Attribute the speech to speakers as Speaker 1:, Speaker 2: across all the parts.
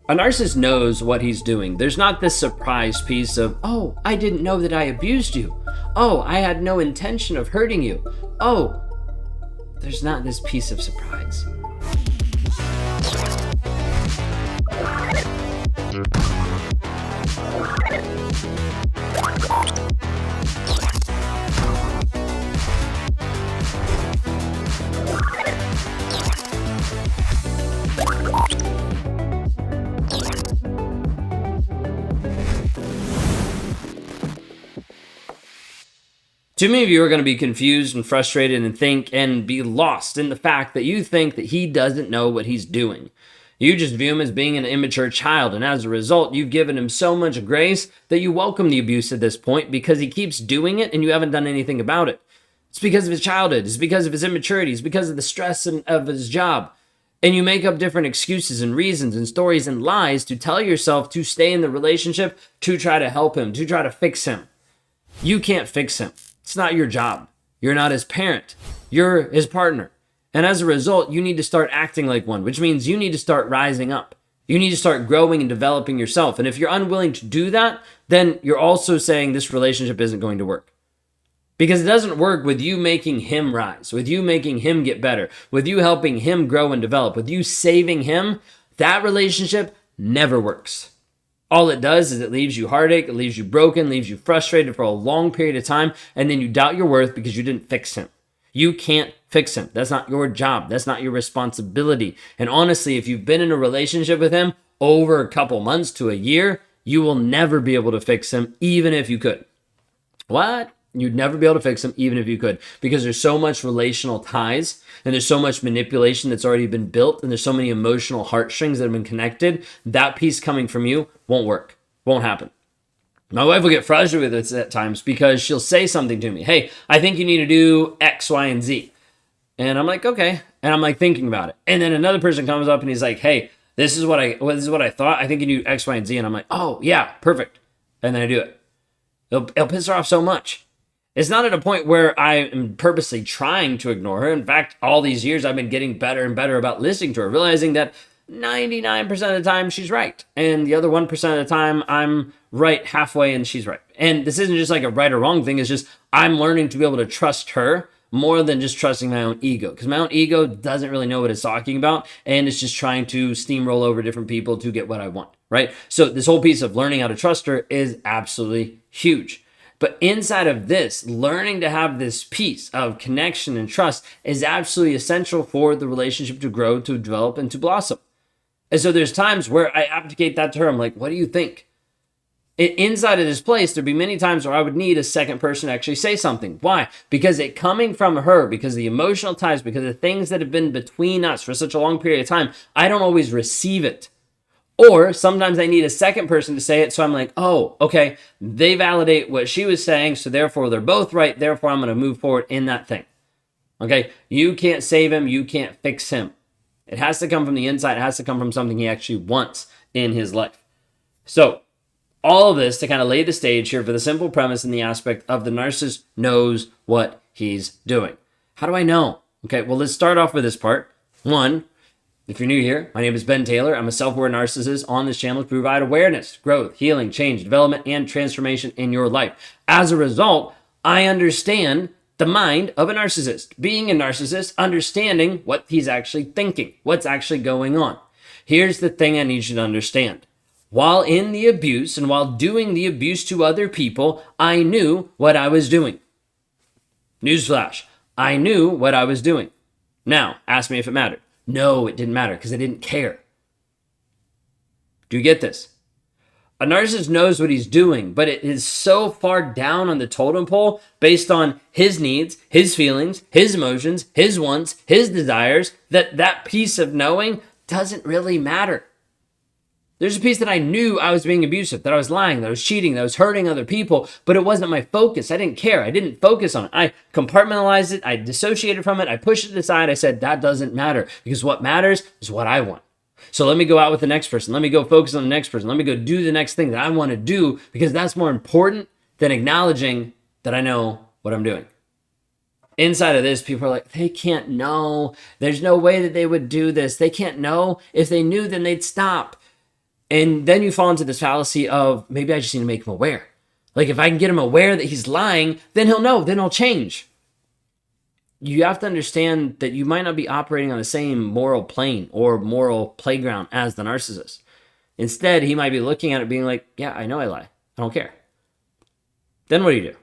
Speaker 1: A narcissist knows what he's doing. There's not this surprise piece of, oh, I didn't know that I abused you. Oh, I had no intention of hurting you. Oh, there's not this piece of surprise. Too many of you are going to be confused and frustrated and think and be lost in the fact that you think that he doesn't know what he's doing. You just view him as being an immature child, and as a result, you've given him so much grace that you welcome the abuse at this point because he keeps doing it and you haven't done anything about it. It's because of his childhood. It's because of his immaturity. It's because of the stress of his job. And you make up different excuses and reasons and stories and lies to tell yourself to stay in the relationship, to try to help him, to try to fix him. You can't fix him. It's not your job. You're not his parent. You're his partner. And as a result, you need to start acting like one, which means you need to start rising up. You need to start growing and developing yourself. And if you're unwilling to do that, then you're also saying this relationship isn't going to work. Because it doesn't work with you making him rise, with you making him get better, with you helping him grow and develop, with you saving him. That relationship never works. All it does is it leaves you heartache, it leaves you broken, leaves you frustrated for a long period of time, and then you doubt your worth because you didn't fix him. You can't fix him. That's not your job. That's not your responsibility. And honestly, if you've been in a relationship with him over a couple months to a year, you will never be able to fix him, even if you could. What? You'd never be able to fix him, even if you could, because there's so much relational ties and there's so much manipulation that's already been built and there's so many emotional heartstrings that have been connected. That piece coming from you won't work, won't happen. My wife will get frustrated with this at times because she'll say something to me. Hey, I think you need to do X, Y, and Z. And I'm like, okay. And I'm like thinking about it. And then another person comes up and he's like, hey, this is what I thought. I think you do X, Y, and Z. And I'm like, oh yeah, perfect. And then I do it. It'll piss her off so much. It's not at a point where I am purposely trying to ignore her. In fact, all these years I've been getting better and better about listening to her, realizing that 99% of the time she's right. And the other 1% of the time I'm right halfway and she's right. And this isn't just like a right or wrong thing. It's just I'm learning to be able to trust her more than just trusting my own ego. Because my own ego doesn't really know what it's talking about. And it's just trying to steamroll over different people to get what I want, right? So this whole piece of learning how to trust her is absolutely huge. But inside of this, learning to have this piece of connection and trust is absolutely essential for the relationship to grow, to develop, and to blossom. And so there's times where I abdicate that to her. I'm like, what do you think? Inside of this place, there'd be many times where I would need a second person to actually say something. Why? Because it coming from her, because of the emotional ties, because of the things that have been between us for such a long period of time, I don't always receive it. Or sometimes I need a second person to say it. So I'm like, oh, okay, they validate what she was saying. So therefore they're both right. Therefore I'm going to move forward in that thing. Okay. You can't save him. You can't fix him. It has to come from the inside. It has to come from something he actually wants in his life. So all of this to kind of lay the stage here for the simple premise and the aspect of the narcissist knows what he's doing. How do I know? Okay. Well, let's start off with this part. One, if you're new here, my name is Ben Taylor. I'm a self-aware narcissist on this channel to provide awareness, growth, healing, change, development, and transformation in your life. As a result, I understand the mind of a narcissist. Being a narcissist, understanding what he's actually thinking, what's actually going on. Here's the thing I need you to understand. While in the abuse and while doing the abuse to other people, I knew what I was doing. Newsflash, I knew what I was doing. Now, ask me if it mattered. No, it didn't matter because I didn't care. Do you get this? A narcissist knows what he's doing, but it is so far down on the totem pole based on his needs, his feelings, his emotions, his wants, his desires, that piece of knowing doesn't really matter. There's a piece that I knew I was being abusive, that I was lying, that I was cheating, that I was hurting other people, but it wasn't my focus. I didn't care. I didn't focus on it. I compartmentalized it. I dissociated from it. I pushed it aside. I said, that doesn't matter because what matters is what I want. So let me go out with the next person. Let me go focus on the next person. Let me go do the next thing that I want to do because that's more important than acknowledging that I know what I'm doing. Inside of this, people are like, they can't know. There's no way that they would do this. They can't know. If they knew, then they'd stop. And then you fall into this fallacy of maybe I just need to make him aware. Like if I can get him aware that he's lying, then he'll know, then he'll change. You have to understand that you might not be operating on the same moral plane or moral playground as the narcissist. Instead, he might be looking at it being like, yeah, I know I lie. I don't care. Then what do?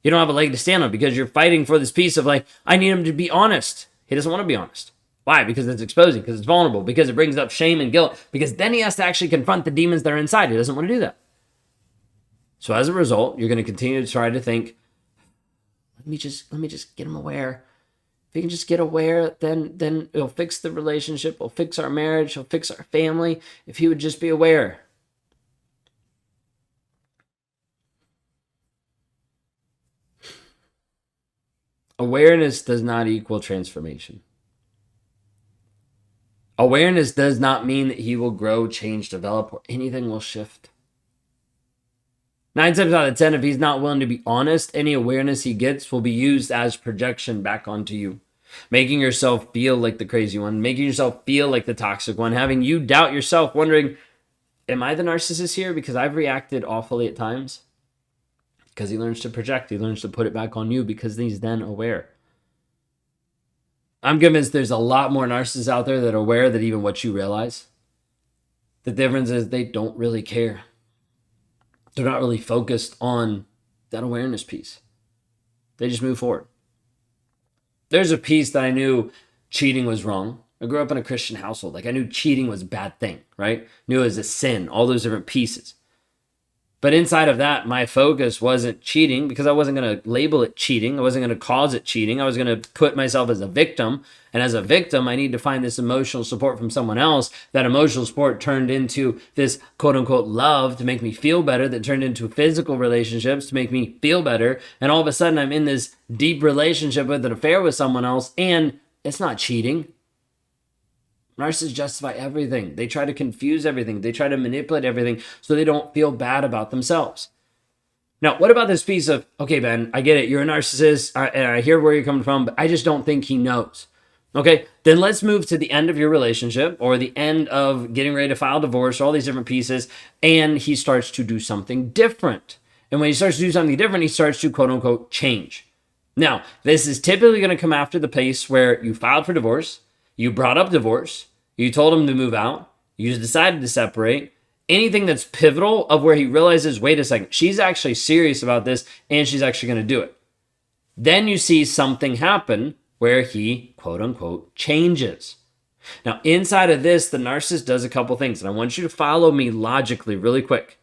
Speaker 1: You don't have a leg to stand on because you're fighting for this piece of like, I need him to be honest. He doesn't want to be honest. Why? Because it's exposing, because it's vulnerable, because it brings up shame and guilt, because then he has to actually confront the demons that are inside. He doesn't want to do that. So as a result, you're going to continue to try to think, let me just get him aware. If he can just get aware, then it'll fix the relationship, it'll fix our marriage, it'll fix our family, if he would just be aware. Awareness does not equal transformation. Awareness does not mean that he will grow, change, develop, or anything will shift. 9 times out of 10, if he's not willing to be honest, any awareness he gets will be used as projection back onto you. Making yourself feel like the crazy one, making yourself feel like the toxic one, having you doubt yourself, wondering, am I the narcissist here? Because I've reacted awfully at times. Because he learns to project, he learns to put it back on you because he's then aware. I'm convinced there's a lot more narcissists out there that are aware than even what you realize. The difference is they don't really care. They're not really focused on that awareness piece. They just move forward. There's a piece that I knew cheating was wrong. I grew up in a Christian household. Like I knew cheating was a bad thing, right? Knew it was a sin, all those different pieces. But inside of that, my focus wasn't cheating because I wasn't going to label it cheating. I wasn't going to cause it cheating. I was going to put myself as a victim. And as a victim, I need to find this emotional support from someone else. That emotional support turned into this quote unquote love to make me feel better, that turned into physical relationships to make me feel better. And all of a sudden I'm in this deep relationship with an affair with someone else, and it's not cheating. Narcissists justify everything. They try to confuse everything. They try to manipulate everything so they don't feel bad about themselves. Now, what about this piece of, okay, Ben, I get it. You're a narcissist, and I hear where you're coming from, but I just don't think he knows. Okay, then let's move to the end of your relationship or the end of getting ready to file divorce, all these different pieces, and he starts to do something different. And when he starts to do something different, he starts to quote unquote change. Now, this is typically going to come after the piece where you filed for divorce, you brought up divorce, you told him to move out, you decided to separate. Anything that's pivotal of where he realizes, wait a second, she's actually serious about this and she's actually going to do it. Then you see something happen where he, quote unquote, changes. Now, inside of this, the narcissist does a couple things, and I want you to follow me logically really quick.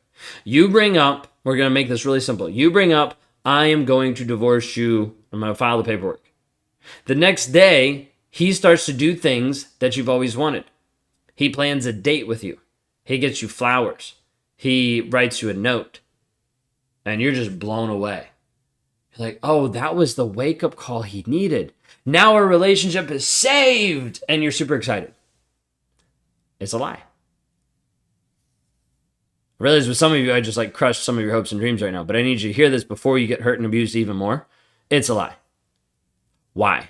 Speaker 1: You bring up, we're going to make this really simple. You bring up, I am going to divorce you. I'm going to file the paperwork. The next day, he starts to do things that you've always wanted. He plans a date with you. He gets you flowers. He writes you a note. And you're just blown away. You're like, oh, that was the wake-up call he needed. Now our relationship is saved. And you're super excited. It's a lie. I realize with some of you, I just like crushed some of your hopes and dreams right now. But I need you to hear this before you get hurt and abused even more. It's a lie. Why?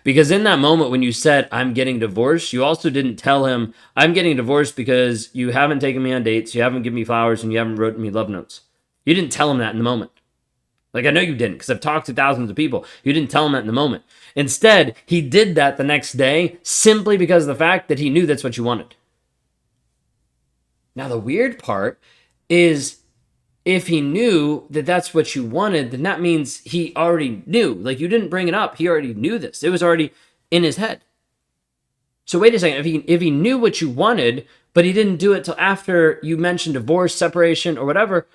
Speaker 1: Because in that moment when you said, I'm getting divorced, you also didn't tell him, I'm getting divorced because you haven't taken me on dates, you haven't given me flowers, and you haven't written me love notes. You didn't tell him that in the moment. Like, I know you didn't, because I've talked to thousands of people. You didn't tell him that in the moment. Instead, he did that the next day simply because of the fact that he knew that's what you wanted. Now, the weird part is, if he knew that that's what you wanted, then that means he already knew. Like, you didn't bring it up. He already knew this. It was already in his head. So wait a second. If he knew what you wanted, but he didn't do it till after you mentioned divorce, separation, or whatever,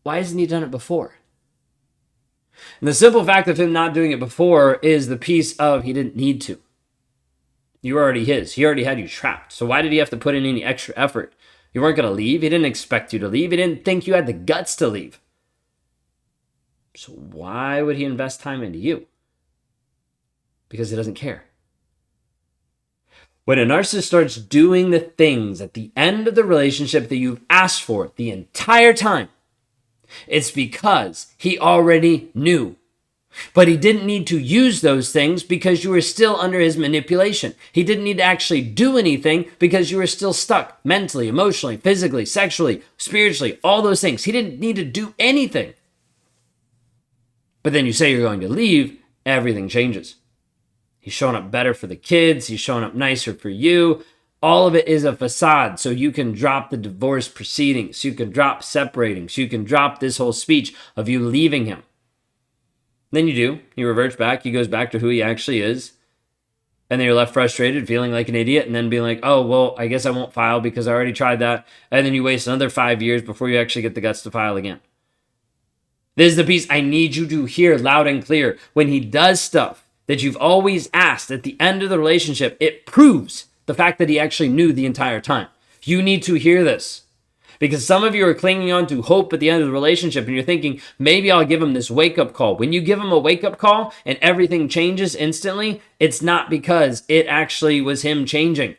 Speaker 1: why hasn't he done it before? And the simple fact of him not doing it before is the piece of he didn't need to. You were already his. He already had you trapped. So why did he have to put in any extra effort? You weren't going to leave. He didn't expect you to leave. He didn't think you had the guts to leave. So why would he invest time into you? Because he doesn't care. When a narcissist starts doing the things at the end of the relationship that you've asked for the entire time, it's because he already knew. But he didn't need to use those things because you were still under his manipulation. He didn't need to actually do anything because you were still stuck mentally, emotionally, physically, sexually, spiritually, all those things. He didn't need to do anything. But then you say you're going to leave, everything changes. He's showing up better for the kids. He's showing up nicer for you. All of it is a facade so you can drop the divorce proceedings, so you can drop separating, so you can drop this whole speech of you leaving him. Then you do. He reverts back. He goes back to who he actually is. And then you're left frustrated, feeling like an idiot, and then being like, oh, well, I guess I won't file because I already tried that. And then you waste another 5 years before you actually get the guts to file again. This is the piece I need you to hear loud and clear. When he does stuff that you've always asked at the end of the relationship, it proves the fact that he actually knew the entire time. You need to hear this. Because some of you are clinging on to hope at the end of the relationship and you're thinking, maybe I'll give him this wake-up call. When you give him a wake-up call and everything changes instantly, it's not because it actually was him changing.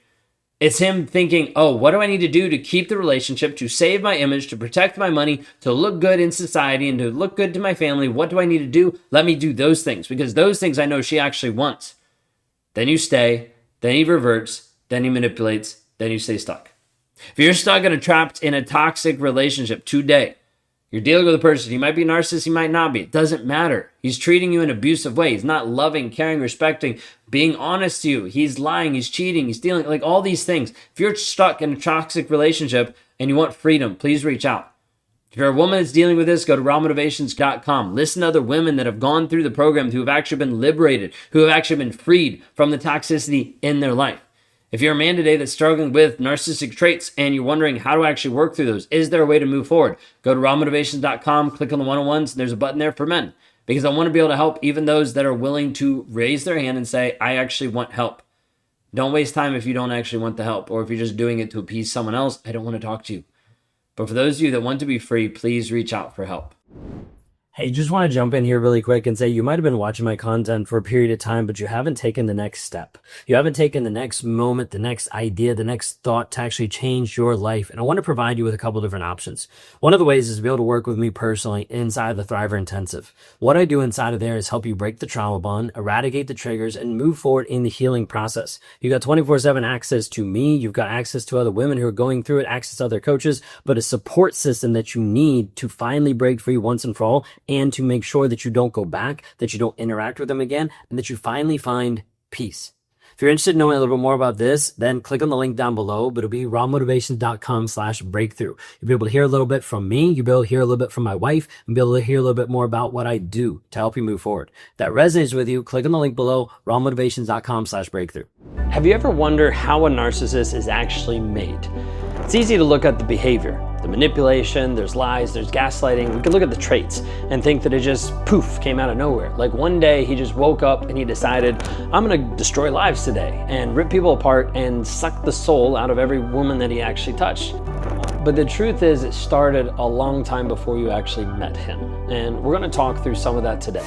Speaker 1: It's him thinking, oh, what do I need to do to keep the relationship, to save my image, to protect my money, to look good in society, and to look good to my family? What do I need to do? Let me do those things, because those things I know she actually wants. Then you stay, then he reverts, then he manipulates, then you stay stuck. If you're stuck and trapped in a toxic relationship today, you're dealing with a person. He might be a narcissist, he might not be. It doesn't matter. He's treating you in an abusive way. He's not loving, caring, respecting, being honest to you. He's lying, he's cheating, he's stealing, like all these things. If you're stuck in a toxic relationship and you want freedom, please reach out. If you're a woman that's dealing with this, go to rawmotivations.com. Listen to other women that have gone through the program who have actually been liberated, who have actually been freed from the toxicity in their life. If you're a man today that's struggling with narcissistic traits and you're wondering how to actually work through those, is there a way to move forward? Go to rawmotivations.com, click on the 101s, and there's a button there for men. Because I want to be able to help even those that are willing to raise their hand and say, I actually want help. Don't waste time if you don't actually want the help, or if you're just doing it to appease someone else, I don't want to talk to you. But for those of you that want to be free, please reach out for help.
Speaker 2: Hey, just want to jump in here really quick and say you might have been watching my content for a period of time, but you haven't taken the next step. You haven't taken the next moment, the next idea, the next thought to actually change your life. And I want to provide you with a couple different options. One of the ways is to be able to work with me personally inside the Thriver Intensive. What I do inside of there is help you break the trauma bond, eradicate the triggers, and move forward in the healing process. You got 24/7 access to me. You've got access to other women who are going through it, access to other coaches, but a support system that you need to finally break free once and for all, and to make sure that you don't go back, that you don't interact with them again, and that you finally find peace. If you're interested in knowing a little bit more about this, then click on the link down below, but it'll be rawmotivations.com/breakthrough. You'll be able to hear a little bit from me, you'll be able to hear a little bit from my wife, and be able to hear a little bit more about what I do to help you move forward. If that resonates with you, click on the link below, rawmotivations.com/breakthrough.
Speaker 1: Have you ever wondered how a narcissist is actually made? It's easy to look at the behavior, the manipulation, there's lies, there's gaslighting. We can look at the traits and think that it just poof came out of nowhere. Like one day he just woke up and he decided, I'm gonna destroy lives today and rip people apart and suck the soul out of every woman that he actually touched. But the truth is it started a long time before you actually met him. And we're gonna talk through some of that today.